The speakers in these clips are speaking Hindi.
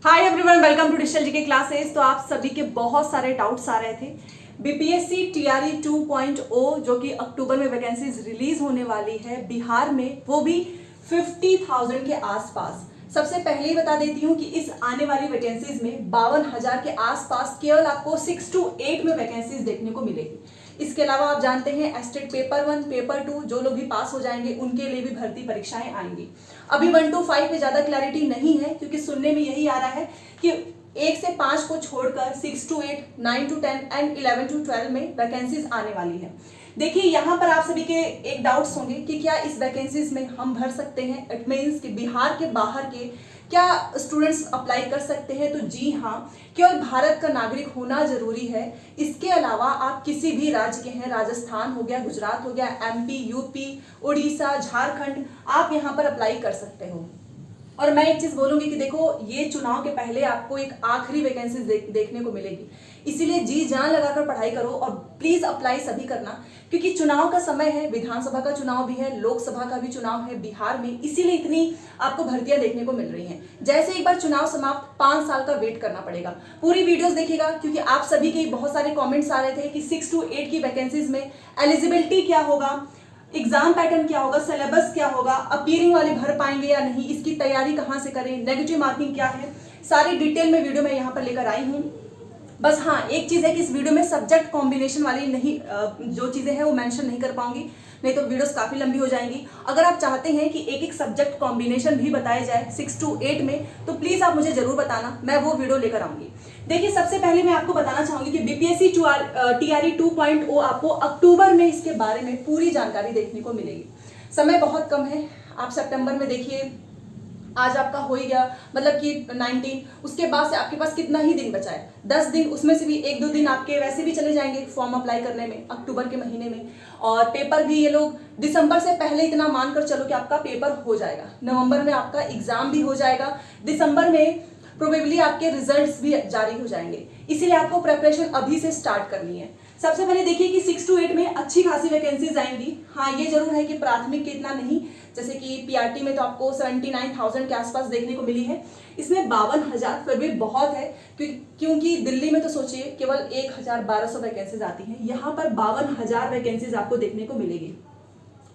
Hi everyone, welcome to digital GK classes. तो आप सभी के बहुत सारे डाउट्स आ रहे थे। बीपीएससी टीआरई 2.0 जो कि अक्टूबर में वैकेंसीज रिलीज होने वाली है बिहार में, वो भी 50,000 के आसपास। सबसे पहले ही बता देती हूँ कि इस आने वाली वैकेंसीज में 52,000 के आसपास केवल आपको 6 to 8 में वैकेंसीज देखने को मिलेगी। इसके अलावा आप जानते हैं एस्टेट पेपर 1, पेपर 2 जो लोग भी पास हो जाएंगे उनके लिए भी भर्ती परीक्षाएं आएंगी। अभी 1 to 5 में ज्यादा क्लैरिटी नहीं है, क्योंकि सुनने में यही आ रहा है कि 1 से 5 को छोड़कर 6 to 8, 9 to 10 एंड 11 to 12 में वैकेंसीज आने वाली है। देखिए, यहाँ पर आप सभी के एक डाउट्स होंगे कि क्या इस वैकेंसीज में हम भर सकते हैं। इट मीन्स कि बिहार के बाहर के क्या स्टूडेंट्स अप्लाई कर सकते हैं। तो जी हाँ, केवल भारत का नागरिक होना जरूरी है। इसके अलावा आप किसी भी राज्य के हैं, राजस्थान हो गया, गुजरात हो गया, एमपी, यूपी, उड़ीसा, झारखंड, आप यहाँ पर अप्लाई कर सकते हो। और मैं एक चीज बोलूंगी कि देखो, ये चुनाव के पहले आपको एक आखिरी वैकेंसी देखने को मिलेगी, इसीलिए जी जान लगाकर पढ़ाई करो और प्लीज अप्लाई सभी करना, क्योंकि चुनाव का समय है। विधानसभा का चुनाव भी है, लोकसभा का भी चुनाव है बिहार में, इसीलिए इतनी आपको भर्तियां देखने को मिल रही हैं। जैसे एक बार चुनाव समाप्त, 5 साल का वेट करना पड़ेगा। पूरी वीडियोस देखिएगा, क्योंकि आप सभी के बहुत सारे कॉमेंट्स आ रहे थे कि 6 to 8 की वैकेंसीज में एलिजिबिलिटी क्या होगा, एग्जाम पैटर्न क्या होगा, सिलेबस क्या होगा, अपीयरिंग वाले भर पाएंगे या नहीं, इसकी तैयारी कहाँ से करें, नेगेटिव मार्किंग क्या है, सारी डिटेल में वीडियो में यहाँ पर लेकर आई हूँ। बस हाँ, एक चीज है कि इस वीडियो में सब्जेक्ट कॉम्बिनेशन वाली नहीं, जो चीजें हैं वो मेंशन नहीं कर पाऊंगी, नहीं तो वीडियोस काफी लंबी हो जाएंगी। अगर आप चाहते हैं कि एक एक सब्जेक्ट कॉम्बिनेशन भी बताया जाए 6 to 8 में, तो प्लीज आप मुझे जरूर बताना, मैं वो वीडियो लेकर आऊंगी। देखिए, सबसे पहले मैं आपको बताना चाहूंगी कि बीपीएससी टीआरई 2.0 आपको अक्टूबर में इसके बारे में पूरी जानकारी देखने को मिलेगी। समय बहुत कम है। आप सितंबर में देखिए, आज आपका हो ही गया, मतलब कि 19, उसके बाद से आपके पास कितना ही दिन बचा है, 10 दिन। उसमें से भी 1-2 दिन आपके वैसे भी चले जाएंगे फॉर्म अप्लाई करने में अक्टूबर के महीने में। और पेपर भी ये लोग दिसंबर से पहले इतना मानकर चलो कि आपका पेपर हो जाएगा। नवंबर में आपका एग्जाम भी हो जाएगा, दिसंबर में प्रोबेबली आपके रिजल्ट्स भी जारी हो जाएंगे। इसीलिए आपको प्रिपरेशन अभी से स्टार्ट करनी है। सबसे पहले देखिए कि 6 to 8 में अच्छी खासी वैकेंसीज आएंगी। हाँ, ये जरूर है कि प्राथमिक के इतना नहीं, जैसे कि पीआरटी में तो आपको 79,000 के आसपास देखने को मिली है। इसमें 52,000 फिर भी बहुत है, क्योंकि दिल्ली में तो सोचिए केवल 1,1200 वैकेंसीज आती हैं, यहाँ पर 52,000 वैकेंसीज आपको देखने को मिलेगी।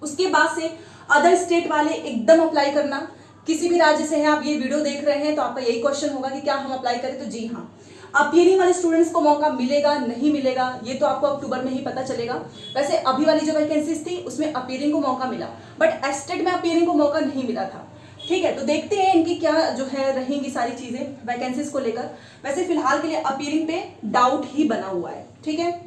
उसके बाद से अदर स्टेट वाले एकदम अप्लाई करना। किसी भी राज्य से हैं आप, ये वीडियो देख रहे हैं, तो आपका यही क्वेश्चन होगा कि क्या हम अप्लाई करें। तो जी हाँ, अपीयरिंग वाले स्टूडेंट्स को मौका मिलेगा नहीं मिलेगा ये तो आपको अक्टूबर में ही पता चलेगा। वैसे अभी वाली जो वैकेंसीज थी उसमें अपीयरिंग को मौका मिला, बट एस्टेट में अपीयरिंग को मौका नहीं मिला था। ठीक है, तो देखते हैं इनकी क्या जो है रहेंगी सारी चीजें वैकेंसीज को लेकर। वैसे फिलहाल के लिए अपीयरिंग पे डाउट ही बना हुआ है। ठीक है,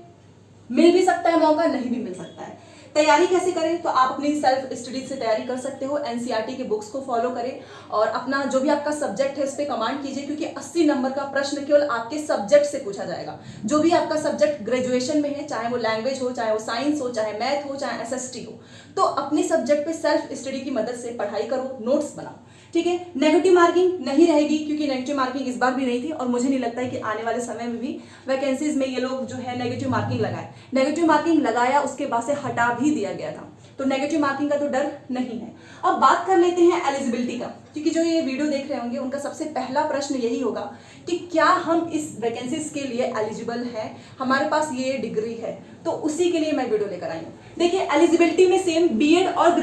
मिल भी सकता है मौका, नहीं भी मिल सकता है। तैयारी कैसे करें, तो आप अपनी सेल्फ स्टडी से तैयारी कर सकते हो। एनसीईआरटी के बुक्स को फॉलो करें और अपना जो भी आपका सब्जेक्ट है इस पे कमांड कीजिए, क्योंकि 80 नंबर का प्रश्न केवल आपके सब्जेक्ट से पूछा जाएगा। जो भी आपका सब्जेक्ट ग्रेजुएशन में है, चाहे वो लैंग्वेज हो, चाहे वो साइंस हो, चाहे मैथ हो, चाहे एसएसटी हो, तो अपने सब्जेक्ट पे सेल्फ स्टडी की मदद से पढ़ाई करो, नोट्स बनाओ। ठीक है, नेगेटिव मार्किंग नहीं रहेगी, क्योंकि नेगेटिव मार्किंग इस बार भी नहीं थी और मुझे नहीं लगता है कि आने वाले समय में भी वैकेंसीज में ये लोग जो है नेगेटिव मार्किंग लगाए। नेगेटिव मार्किंग लगाया, उसके बाद से हटा भी दिया गया था, तो नेगेटिव मार्किंग का तो डर नहीं है। अब बात कर लेते हैं एलिजिबिलिटी का, क्योंकि जो ये वीडियो देख रहे होंगे उनका सबसे पहला प्रश्न यही होगा कि क्या हम इस वैकेंसीज के लिए एलिजिबल हैं, हमारे पास ये डिग्री है। तो उसी के लिए मैं वीडियो लेकर आई हूँ। देखिए, एलिजिबिलिटी में सेम बीएड और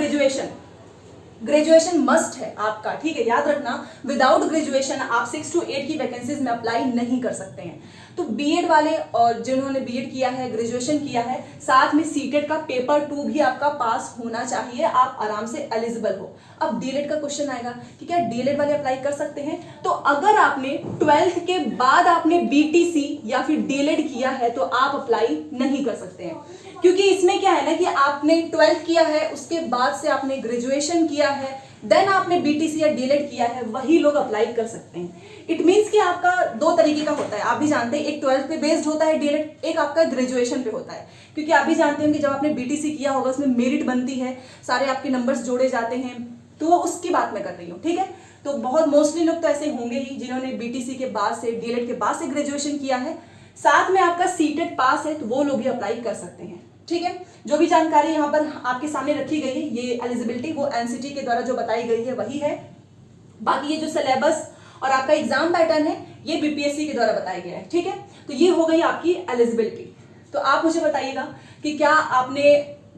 ग्रेजुएशन मस्ट है आपका। ठीक है, याद रखना, विदाउट ग्रेजुएशन आप 6 to 8 की वैकेंसीज में अप्लाई नहीं कर सकते हैं। तो बीएड वाले और जिन्होंने बीएड किया है, ग्रेजुएशन किया है, साथ में सीटेट का पेपर 2 भी आपका पास होना चाहिए, आप आराम से एलिजिबल हो। अब डीएलएड का क्वेश्चन आएगा कि क्या डीएलएड वाले अप्लाई कर सकते हैं। तो अगर आपने 12th के बाद आपने बीटीसी या फिर डीएलएड किया है तो आप अप्लाई नहीं कर सकते हैं, क्योंकि इसमें क्या है ना कि आपने 12th किया है, उसके बाद से आपने ग्रेजुएशन किया है, देन आपने बीटीसी या डीएलएड किया है, वही लोग अप्लाई कर सकते हैं। इट मीन्स कि आपका 2 तरीके का होता है, आप भी जानते हैं, एक 12th पे बेस्ड होता है डीएलएड, एक आपका ग्रेजुएशन पे होता है। क्योंकि आप भी जानते हैं कि जब आपने बीटीसी किया होगा उसमें मेरिट बनती है, सारे आपके नंबर्स जोड़े जाते हैं, तो वो उसकी बात मैं कर रही हूँ। ठीक है, तो बहुत मोस्टली लोग तो ऐसे होंगे ही जिन्होंने बीटीसी के बाद से, डीएलएड के बाद से ग्रेजुएशन किया है, साथ में आपका सीटेट पास है, तो वो लोग भी अप्लाई कर सकते हैं। ठीक है, जो भी जानकारी यहाँ पर आपके सामने रखी गई है, ये एलिजिबिलिटी वो एनसीटी के द्वारा जो बताई गई है वही है। बाकी ये जो सिलेबस और आपका एग्जाम पैटर्न है ये बीपीएससी के द्वारा बताया गया है, ठीक है। तो ये हो गई आपकी एलिजिबिलिटी। तो आप मुझे बताइएगा कि क्या आपने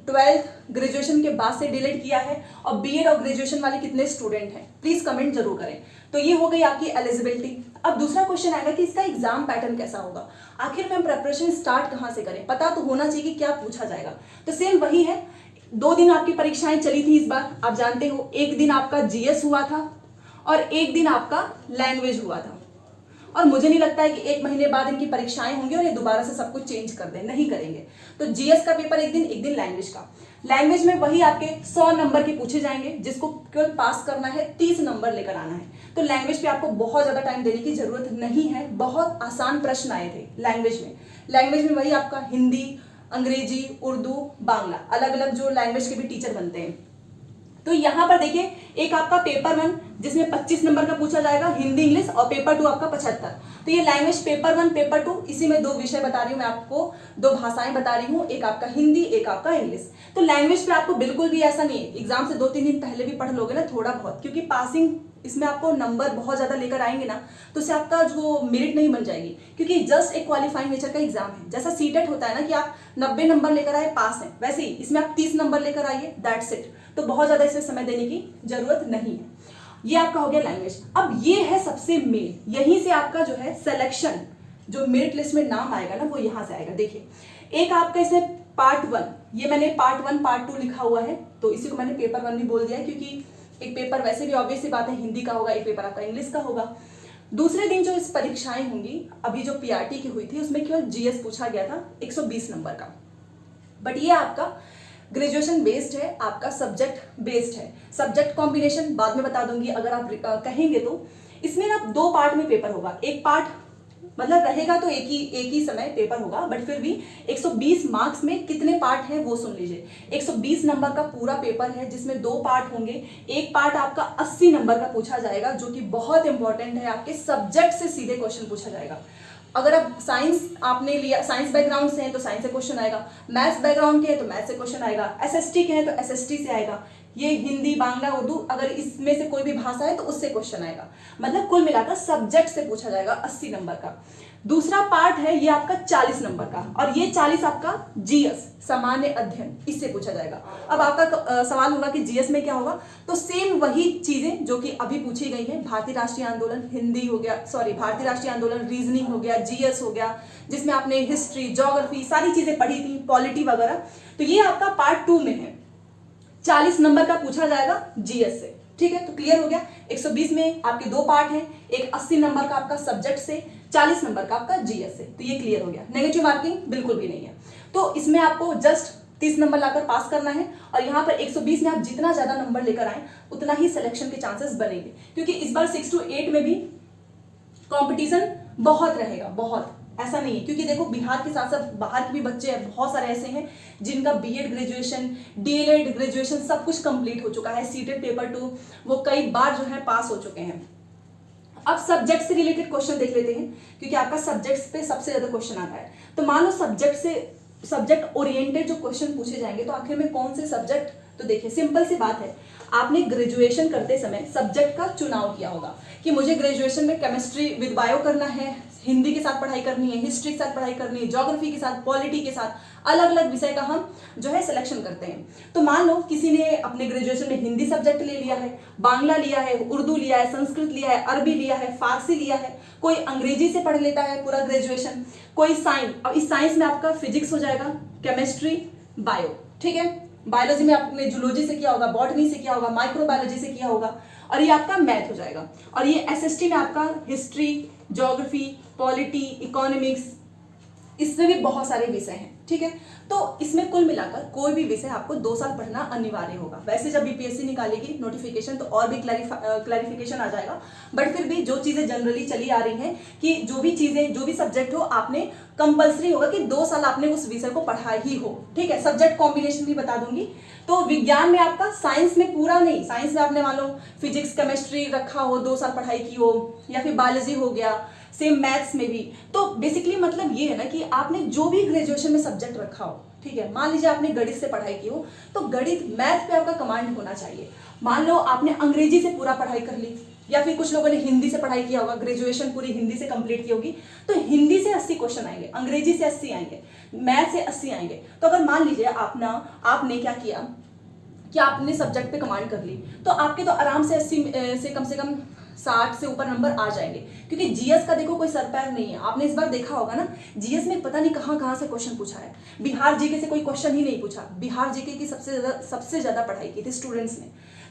12th ग्रेजुएशन के बाद से डिलीट किया है और बीएड और ग्रेजुएशन वाले कितने स्टूडेंट हैं, प्लीज कमेंट जरूर करें। तो ये हो गई आपकी एलिजिबिलिटी। अब दूसरा क्वेश्चन आएगा कि इसका एग्जाम पैटर्न कैसा होगा, आखिर में हम प्रिपरेशन स्टार्ट कहाँ से करें, पता तो होना चाहिए कि क्या पूछा जाएगा। तो सेम वही है, 2 दिन आपकी परीक्षाएं चली थी इस बार, आप जानते हो। एक दिन आपका जीएस हुआ था और एक दिन आपका लैंग्वेज हुआ था, और मुझे नहीं लगता है कि 1 महीने बाद इनकी परीक्षाएं होंगी और ये दोबारा से सब कुछ चेंज कर दें, नहीं करेंगे। तो जीएस का पेपर एक दिन लैंग्वेज का। लैंग्वेज में वही आपके 100 नंबर के पूछे जाएंगे, जिसको केवल पास करना है, 30 नंबर लेकर आना है। तो लैंग्वेज पे आपको बहुत ज्यादा टाइम देने की जरूरत नहीं है, बहुत आसान प्रश्न आए थे लैंग्वेज में। लैंग्वेज में वही आपका हिंदी, अंग्रेजी, उर्दू, बांग्ला, अलग अलग जो लैंग्वेज के भी टीचर बनते हैं। तो यहाँ पर देखिए, एक आपका पेपर 1 जिसमें 25 नंबर का पूछा जाएगा, हिंदी इंग्लिश, और पेपर 2 आपका 75। तो ये लैंग्वेज पेपर 1 पेपर 2, इसी में 2 विषय बता रही हूँ मैं आपको, 2 भाषाएं बता रही हूँ, एक आपका हिंदी, एक आपका इंग्लिश। तो लैंग्वेज पे आपको बिल्कुल भी ऐसा नहीं है, एग्जाम से 2-3 दिन पहले भी पढ़ लोगे ना थोड़ा बहुत, क्योंकि पासिंग इसमें आपको नंबर बहुत ज्यादा लेकर आएंगे ना, तो उससे आपका जो मेरिट नहीं बन जाएगी, क्योंकि जस्ट एक क्वालिफाइंग नेचर का एग्जाम है। जैसा सीटेट होता है ना कि आप 90 नंबर लेकर आए पास हैं, वैसे ही इसमें आप 30 नंबर लेकर आइए, दैट्स इट। तो बहुत ज्यादा इसमें समय देने की जरूरत नहीं है। ये आपका हो गया लैंग्वेज। अब ये है सबसे मेन, यहीं से आपका जो है सिलेक्शन, जो मेरिट लिस्ट में नाम आएगा ना, वो यहां से आएगा। देखिए, एक आपका इसमें पार्ट 1, ये मैंने पार्ट 1 पार्ट 2 लिखा हुआ है, तो इसी को मैंने पेपर 1 भी बोल दिया है, क्योंकि एक पेपर वैसे भी ऑब्वियस सी बात है हिंदी का होगा, एक पेपर आपका इंग्लिश का होगा। दूसरे दिन जो इस परीक्षाएं होंगी, अभी जो पीआरटी की हुई थी उसमें केवल जीएस पूछा गया था 120 नंबर का, बट ये आपका ग्रेजुएशन बेस्ड है, आपका सब्जेक्ट बेस्ड है। सब्जेक्ट कॉम्बिनेशन बाद में बता दूंगी अगर आप कहेंगे तो। इसमें ना 2 पार्ट में पेपर होगा, एक पार्ट मतलब रहेगा तो एक ही समय पेपर होगा, बट फिर भी 120 मार्क्स में कितने पार्ट हैं वो सुन लीजिए। 120 नंबर का पूरा पेपर है, जिसमें 2 पार्ट होंगे। एक पार्ट आपका 80 नंबर का पूछा जाएगा, जो कि बहुत इंपॉर्टेंट है, आपके सब्जेक्ट से सीधे क्वेश्चन पूछा जाएगा। अगर आप साइंस आपने लिया, साइंस बैकग्राउंड से हैं तो साइंस से क्वेश्चन आएगा, मैथ्स बैकग्राउंड के हैं तो मैथ्स से क्वेश्चन आएगा, एसएसटी के हैं तो एसएसटी से आएगा, ये हिंदी, बांग्ला, उर्दू, अगर इसमें से कोई भी भाषा है तो उससे क्वेश्चन आएगा। मतलब कुल मिलाकर सब्जेक्ट से पूछा जाएगा 80 नंबर का। दूसरा पार्ट है ये आपका 40 नंबर का, और ये 40 आपका जीएस सामान्य अध्ययन, इससे पूछा जाएगा। अब आपका सवाल होगा कि जीएस में क्या होगा, तो सेम वही चीजें जो कि अभी पूछी गई है। भारतीय राष्ट्रीय आंदोलन हिंदी हो गया, भारतीय राष्ट्रीय आंदोलन रीजनिंग हो गया, जीएस हो गया, जिसमें आपने हिस्ट्री, ज्योग्राफी सारी चीजें पढ़ी थी, पॉलिटी वगैरह। तो ये आपका पार्ट 2 में है, 40 नंबर का पूछा जाएगा जीएस से, ठीक है। तो क्लियर हो गया, 120 में आपके 2 पार्ट हैं, एक 80 नंबर का आपका सब्जेक्ट से, 40 नंबर का आपका जीएस से। तो ये क्लियर हो गया, नेगेटिव मार्किंग बिल्कुल भी नहीं है। तो इसमें आपको जस्ट 30 नंबर लाकर पास करना है, और यहाँ पर 120 में आप जितना ज्यादा नंबर लेकर आए उतना ही सिलेक्शन के चांसेस बनेंगे, क्योंकि इस बार 6 to 8 में भी कंपटीशन बहुत रहेगा, बहुत, ऐसा नहीं है। क्योंकि देखो, बिहार के साथ साथ बाहर के भी बच्चे हैं, बहुत सारे ऐसे हैं जिनका बीएड ग्रेजुएशन, डीएलएड ग्रेजुएशन सब कुछ कंप्लीट हो चुका है, सीटेट पेपर 2 वो कई बार जो है पास हो चुके हैं। अब सब्जेक्ट से रिलेटेड क्वेश्चन देख लेते हैं, क्योंकि आपका सब्जेक्ट पे सबसे ज्यादा क्वेश्चन आता है। तो मान लो सब्जेक्ट ओरिएंटेड जो क्वेश्चन पूछे जाएंगे, तो आखिर में कौन से सब्जेक्ट, तो देखिए सिंपल सी बात है, आपने ग्रेजुएशन करते समय सब्जेक्ट का चुनाव किया होगा कि मुझे ग्रेजुएशन में केमिस्ट्री विद बायो करना है, हिंदी के साथ पढ़ाई करनी है, हिस्ट्री के साथ पढ़ाई करनी है, ज्योग्राफी के साथ, पॉलिटी के साथ, अलग अलग विषय का हम जो है सिलेक्शन करते हैं। तो मान लो किसी ने अपने ग्रेजुएशन में हिंदी सब्जेक्ट ले लिया है, बांग्ला लिया है, उर्दू लिया है, संस्कृत लिया है, अरबी लिया है, फारसी लिया है, कोई अंग्रेजी से पढ़ लेता है पूरा ग्रेजुएशन, कोई साइंस, और इस साइंस में आपका फिजिक्स हो जाएगा, केमिस्ट्री, बायो, ठीक है। बायोलॉजी में आपने जूलॉजी से किया होगा, बॉटनी से किया होगा, माइक्रोबायोलॉजी से किया होगा, और ये आपका मैथ हो जाएगा। और ये एसएसटी में आपका हिस्ट्री, ज्योग्राफी, पॉलिटी, इकोनॉमिक्स, इसमें भी बहुत सारे विषय हैं, ठीक है। तो इसमें कुल मिलाकर कोई भी विषय आपको 2 साल पढ़ना अनिवार्य होगा। वैसे जब बीपीएससी निकालेगी नोटिफिकेशन तो और भी क्लैरिफिकेशन आ जाएगा, बट फिर भी जो चीजें जनरली चली आ रही हैं कि जो भी चीजें, जो भी सब्जेक्ट हो, आपने कंपल्सरी होगा कि 2 साल आपने उस विषय को पढ़ा ही हो, ठीक है। सब्जेक्ट कॉम्बिनेशन भी बता दूंगी। तो विज्ञान में आपका, साइंस में पूरा नहीं, साइंस में आपने मान लो फिजिक्स, केमिस्ट्री रखा हो, 2 साल पढ़ाई की हो, या फिर बायोलॉजी हो गया, सेम मैथ्स में भी। तो बेसिकली मतलब ये है ना कि आपने जो भी ग्रेजुएशन में सब्जेक्ट रखा हो, ठीक है, मान लीजिए आपने गणित से पढ़ाई की हो, तो गणित, मैथ पे आपका कमांड होना चाहिए। मान लो आपने अंग्रेजी से पूरा पढ़ाई कर ली, या फिर कुछ लोगों ने हिंदी से पढ़ाई किया होगा, ग्रेजुएशन पूरी हिंदी से कंप्लीट की होगी, तो हिंदी से 80 क्वेश्चन आएंगे, अंग्रेजी से 80 आएंगे, मैथ से 80 आएंगे। तो अगर मान लीजिए आपने क्या किया कि आपने सब्जेक्ट पे कमांड कर ली, तो आपके तो आराम से 80 से कम 60 से ऊपर नंबर आ जाएंगे, क्योंकि जीएस का देखो कोई सर पैर नहीं है। आपने इस बार देखा होगा ना, जीएस में पता नहीं कहाँ से क्वेश्चन पूछा है। बिहार जीके से कोई क्वेश्चन ही नहीं पूछा, बिहार जीके की सबसे ज्यादा पढ़ाई की थी स्टूडेंट्स ने।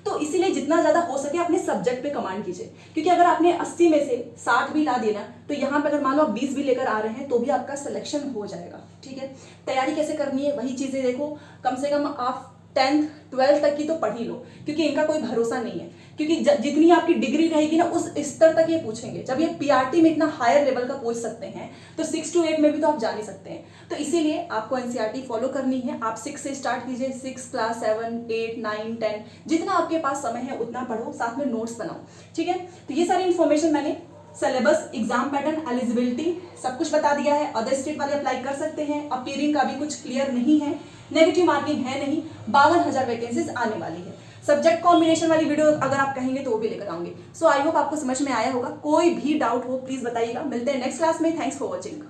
तो इसीलिए जितना ज्यादा हो सके अपने सब्जेक्ट पे कमांड कीजिए, क्योंकि अगर आपने 80 में से 60 भी ला दिए ना, तो यहाँ पे अगर मान लो आप 20 भी लेकर आ रहे हैं तो भी आपका सिलेक्शन हो जाएगा। ठीक है, तैयारी कैसे करनी है वही चीजें देखो, कम से कम आप 10th 12th तक की तो पढ़ ही लो, क्योंकि इनका कोई भरोसा नहीं है, क्योंकि जितनी आपकी डिग्री रहेगी ना उस स्तर तक ये पूछेंगे। जब ये पीआरटी में इतना हायर लेवल का पूछ सकते हैं, तो 6 to 8 में भी तो आप जा नहीं सकते हैं। तो इसीलिए आपको एनसीईआरटी फॉलो करनी है। आप 6 से स्टार्ट कीजिए, 6 क्लास 7 8 9 10 जितना आपके पास समय है उतना पढ़ो, साथ में नोट्स बनाओ। ठीक है, तो ये सारी इन्फॉर्मेशन मैंने सिलेबस, एग्जाम पैटर्न, एलिजिबिलिटी सब कुछ बता दिया है। अदर स्टेट वाले अप्लाई कर सकते हैं। अपीयरिंग का भी कुछ क्लियर नहीं है, नेगेटिव मार्किंग है नहीं, 52,000 वैकेंसीज आने वाली है। सब्जेक्ट कॉम्बिनेशन वाली वीडियो अगर आप कहेंगे तो वो भी लेकर आऊंगी। सो आई होप आपको समझ में आया होगा। कोई भी डाउट हो प्लीज बताइएगा। मिलते हैं नेक्स्ट क्लास में। Thanks for watching.